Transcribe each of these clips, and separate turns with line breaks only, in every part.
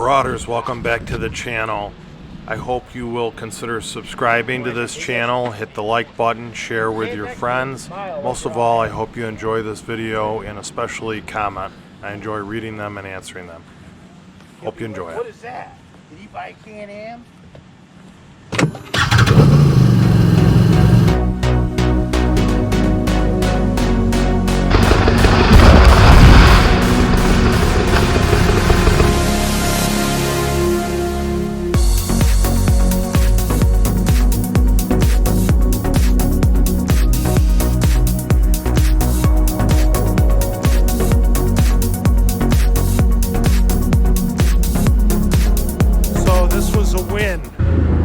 Marauders, welcome back to the channel. I hope you will consider subscribing to this channel, hit the like button, share with your friends. Most of all, I hope you enjoy this video and especially comment. I enjoy reading them and answering them. Hope you enjoy it.
What is that? Did he buy a Can-Am?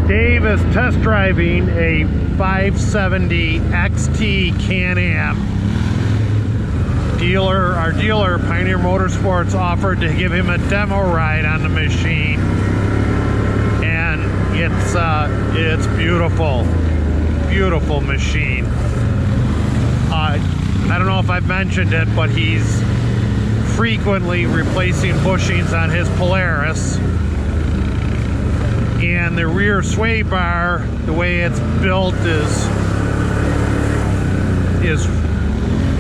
Dave is test driving a 570 XT Can-Am. Our dealer, Pioneer Motorsports, offered to give him a demo ride on the machine, and it's beautiful, beautiful machine. I don't know if I've mentioned it, but he's frequently replacing bushings on his Polaris. And the rear sway bar, the way it's built, is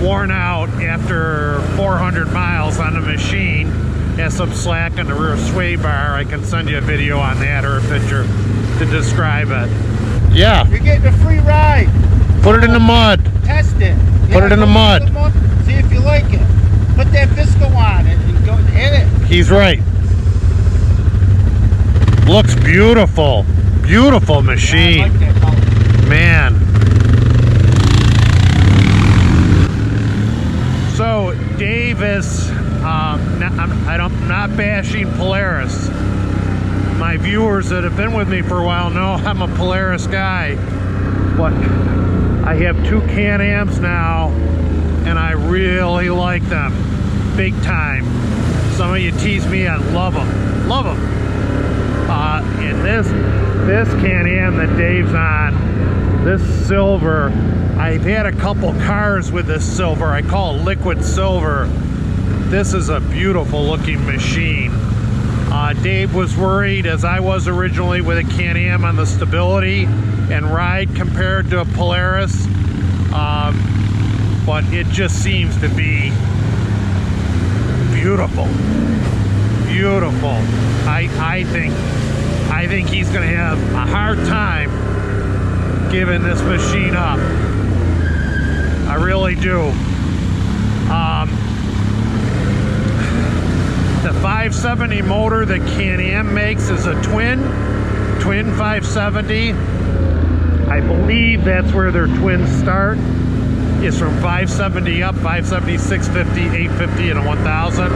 worn out after 400 miles on the machine. Has some slack on the rear sway bar. I can send you a video on that or a picture to describe it. Yeah.
You're getting a free ride.
Put it in the mud.
Test it.
Put it in the mud.
See if you like it. Put that Visco on it and go hit it.
He's right. Looks beautiful. Beautiful machine.
Yeah, I like that color.
Man. So Dave is, I'm not bashing Polaris. My viewers that have been with me for a while know I'm a Polaris guy. But I have two Can-Ams now, and I really like them. Big time. Some of you tease me, I love them. Love them. And this Can-Am that Dave's on, this silver, I've had a couple cars with this silver. I call it liquid silver. This is a beautiful looking machine. Dave was worried, as I was originally, with a Can-Am on the stability and ride compared to a Polaris, but it just seems to be beautiful. Beautiful. I think he's going to have a hard time giving this machine up. I really do. The 570 motor that Can-Am makes is a twin 570. I believe that's where their twins start. It's from 570 up, 570, 650, 850, and a 1000.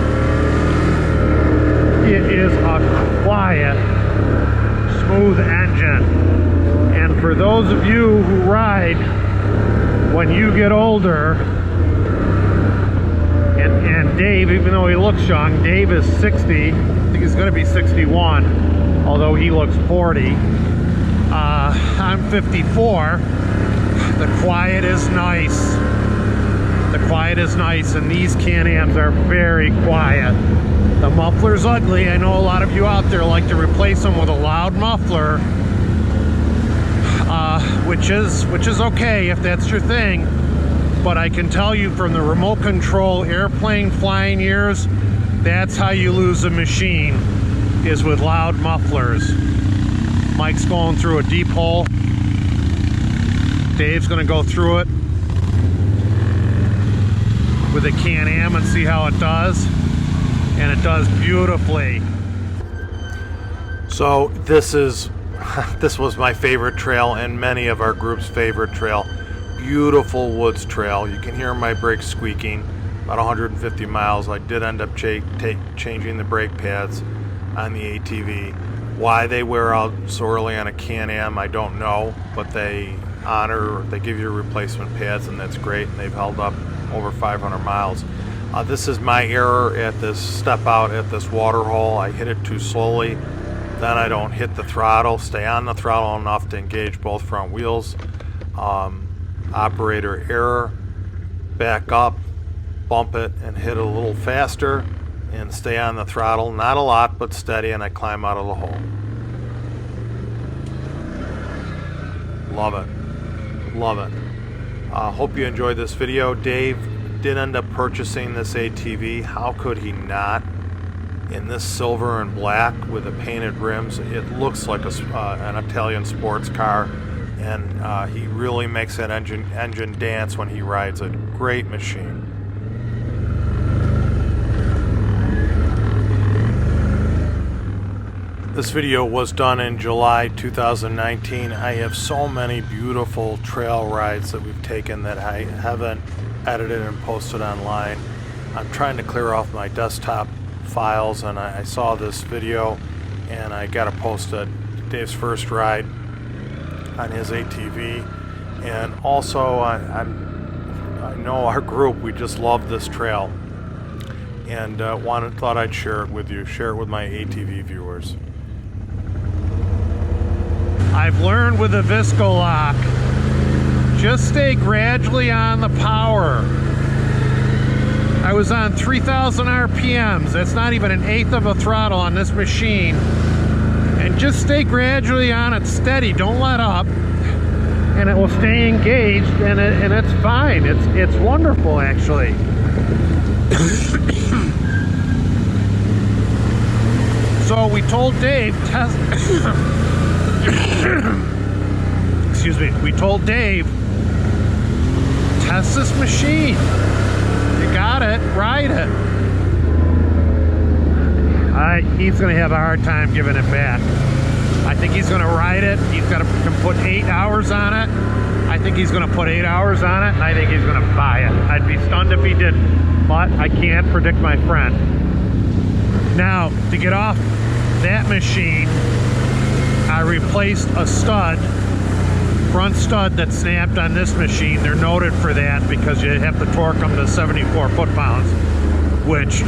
It is a quiet, smooth engine. And for those of you who ride, when you get older, and Dave, even though he looks young, Dave is 60, I think he's going to be 61, although he looks 40. I'm 54. The quiet is nice. The quiet is nice, and these Can-Ams are very quiet. The muffler's ugly. I know a lot of you out there like to replace them with a loud muffler, which is okay if that's your thing. But I can tell you from the remote control airplane flying years, that's how you lose a machine, is with loud mufflers. Mike's going through a deep hole. Dave's going to go through it with a Can-Am and see how it does. And it does beautifully.
So this was my favorite trail and many of our group's favorite trail. Beautiful woods trail. You can hear my brakes squeaking. About 150 miles. I did end up changing the brake pads on the ATV. Why they wear out so early on a Can-Am, I don't know, but they give you replacement pads, and that's great, and they've held up over 500 miles. This is my error at this step out at this water hole. I hit it too slowly. Then I don't hit the throttle, stay on the throttle enough to engage both front wheels. Operator error, back up, bump it and hit it a little faster, and stay on the throttle. Not a lot, but steady, and I climb out of the hole. Love it. Love it. Hope you enjoyed this video. Dave did end up purchasing this ATV. How could he not? In this silver and black with the painted rims, it looks like an Italian sports car, and he really makes that engine dance when he rides it. Great machine. This video was done in July 2019. I have so many beautiful trail rides that we've taken that I haven't edited and posted online. I'm trying to clear off my desktop files, and I saw this video and I got to post it. Dave's first ride on his ATV, and also I know our group, we just love this trail, and thought I'd share it with you, share it with my ATV viewers.
I've learned with the Visco lock, just stay gradually on the power. I was on 3,000 RPMs. That's not even an eighth of a throttle on this machine. And just stay gradually on it, steady. Don't let up, and it will stay engaged. And it's fine. It's wonderful, actually. So we told Dave excuse me. We told Dave, test this machine. You got it, ride it. He's going to have a hard time giving it back. I think he's going to ride it. He's got to put 8 hours on it. I think he's going to put 8 hours on it, and I think he's going to buy it. I'd be stunned if he didn't, but I can't predict my friend. Now, to get off that machine, I replaced a stud, front stud that snapped on this machine. They're noted for that because you have to torque them to 74 foot-pounds, which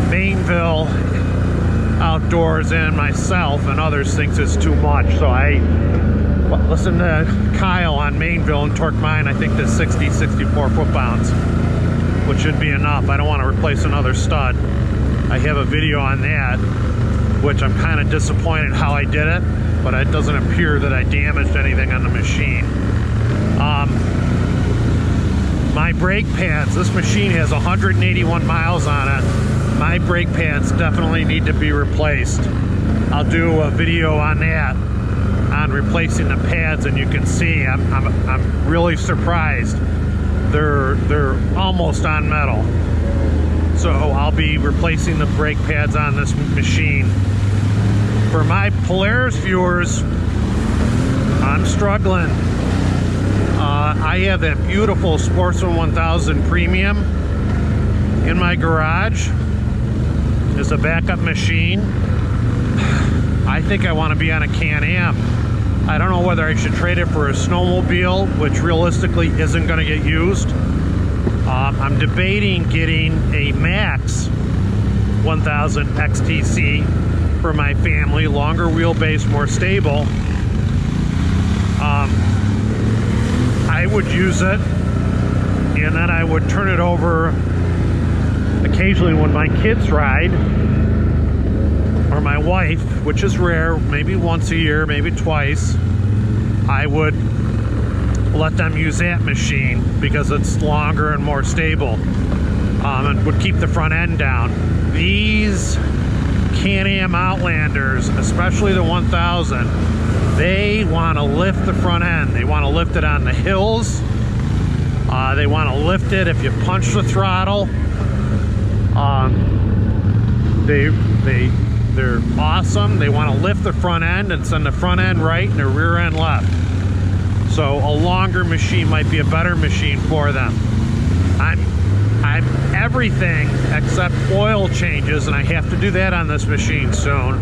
Mainville Outdoors and myself and others thinks is too much. So I listened to Kyle on Mainville and torque mine, I think, to 60, 64 foot-pounds, which should be enough. I don't want to replace another stud. I have a video on that, which I'm kind of disappointed how I did it, but it doesn't appear that I damaged anything on the machine. My brake pads, this machine has 181 miles on it. My brake pads definitely need to be replaced. I'll do a video on that, on replacing the pads, and you can see I'm really surprised. They're almost on metal. So I'll be replacing the brake pads on this machine. For my Polaris viewers, I'm struggling. I have that beautiful Sportsman 1000 Premium in my garage as a backup machine. I think I want to be on a Can-Am. I don't know whether I should trade it for a snowmobile, which realistically isn't going to get used. I'm debating getting a Max 1000 XTC for my family, longer wheelbase, more stable. I would use it, and then I would turn it over occasionally when my kids ride, or my wife, which is rare, maybe once a year, maybe twice. I would let them use that machine because it's longer and more stable, and would keep the front end down. These Can-Am Outlanders, especially the 1000, they want to lift the front end. They want to lift it on the hills. They want to lift it if you punch the throttle. They're awesome. They want to lift the front end and send the front end right and the rear end left. So a longer machine might be a better machine for them. I'm everything except oil changes, and I have to do that on this machine soon.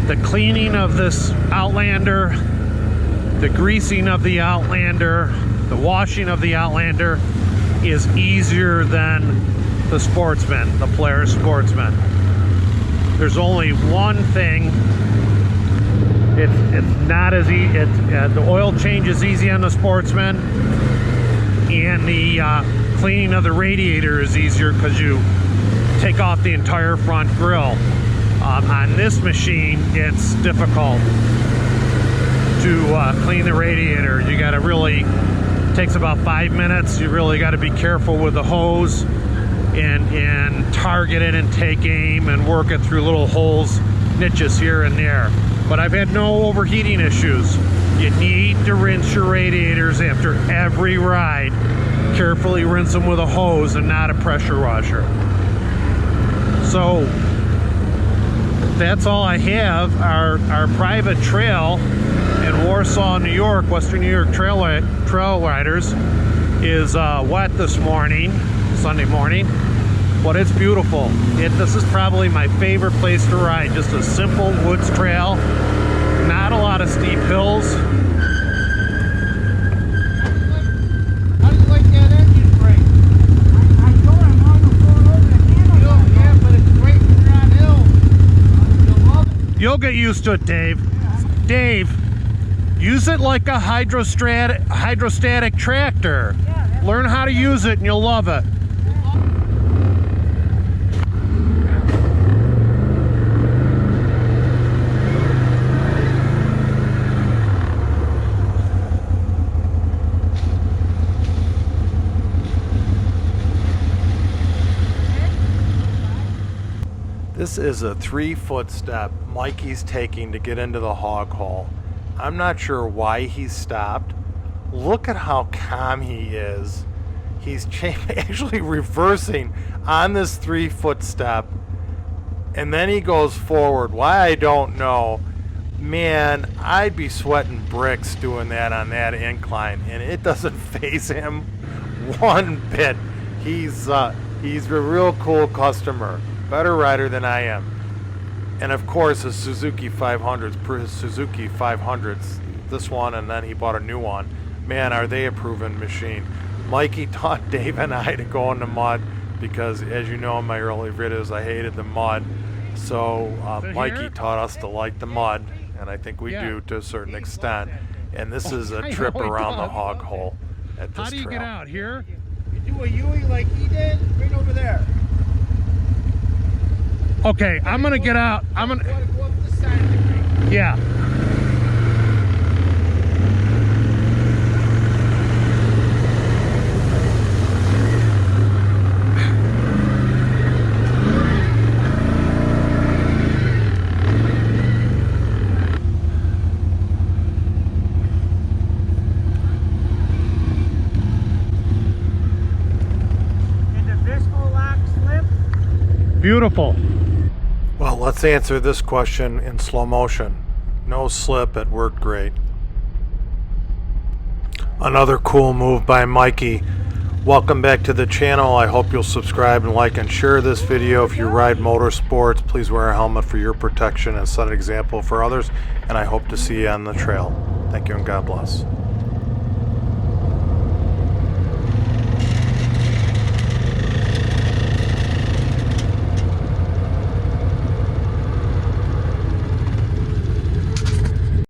The cleaning of this Outlander, the greasing of the Outlander, the washing of the Outlander is easier than the Sportsman, the Polaris Sportsman. There's only one thing. It's not as easy. The oil change is easy on the Sportsman, and the cleaning of the radiator is easier because you take off the entire front grille. On this machine, it's difficult to clean the radiator. You got to really, it takes about 5 minutes. You really got to be careful with the hose and target it and take aim and work it through little holes, niches here and there. But I've had no overheating issues. You need to rinse your radiators after every ride. Carefully rinse them with a hose and not a pressure washer. So that's all I have. Our private trail in Warsaw, New York, Western New York trail riders is wet this morning, Sunday morning, but it's beautiful. This is probably my favorite place to ride. Just a simple woods trail, not a lot of steep hills.
How do you like that engine brake? I know I'm almost going over the handle. Yeah, but it's great when you're on hills. You'll love it.
You'll get used to it, Dave. Dave, use it like a hydrostatic tractor. Learn how to use it and you'll love it.
This is a 3-foot step Mikey's taking to get into the hog hole. I'm not sure why he stopped. Look at how calm he is. He's actually reversing on this 3-foot step, and then he goes forward. Why, I don't know. Man, I'd be sweating bricks doing that on that incline, and it doesn't faze him one bit. He's a real cool customer. Better rider than I am. And of course his Suzuki 500s, this one, and then he bought a new one. Man, are they a proven machine. Mikey taught Dave and I to go in the mud because, as you know in my early videos, I hated the mud. So Mikey taught us to like the mud, and I think we do to a certain extent. And this is a trip around the hog hole at this trail.
How do you get out here?
You do a U-ing like he did, right over there.
Okay, I'm gonna get out. I'm gonna
go up the side of the creek.
Yeah.
Did the visco lock slip?
Beautiful.
Well, let's answer this question in slow motion. No slip, it worked great. Another cool move by Mikey. Welcome back to the channel. I hope you'll subscribe and like and share this video. If you ride motorsports, please wear a helmet for your protection and set an example for others. And I hope to see you on the trail. Thank you and God bless.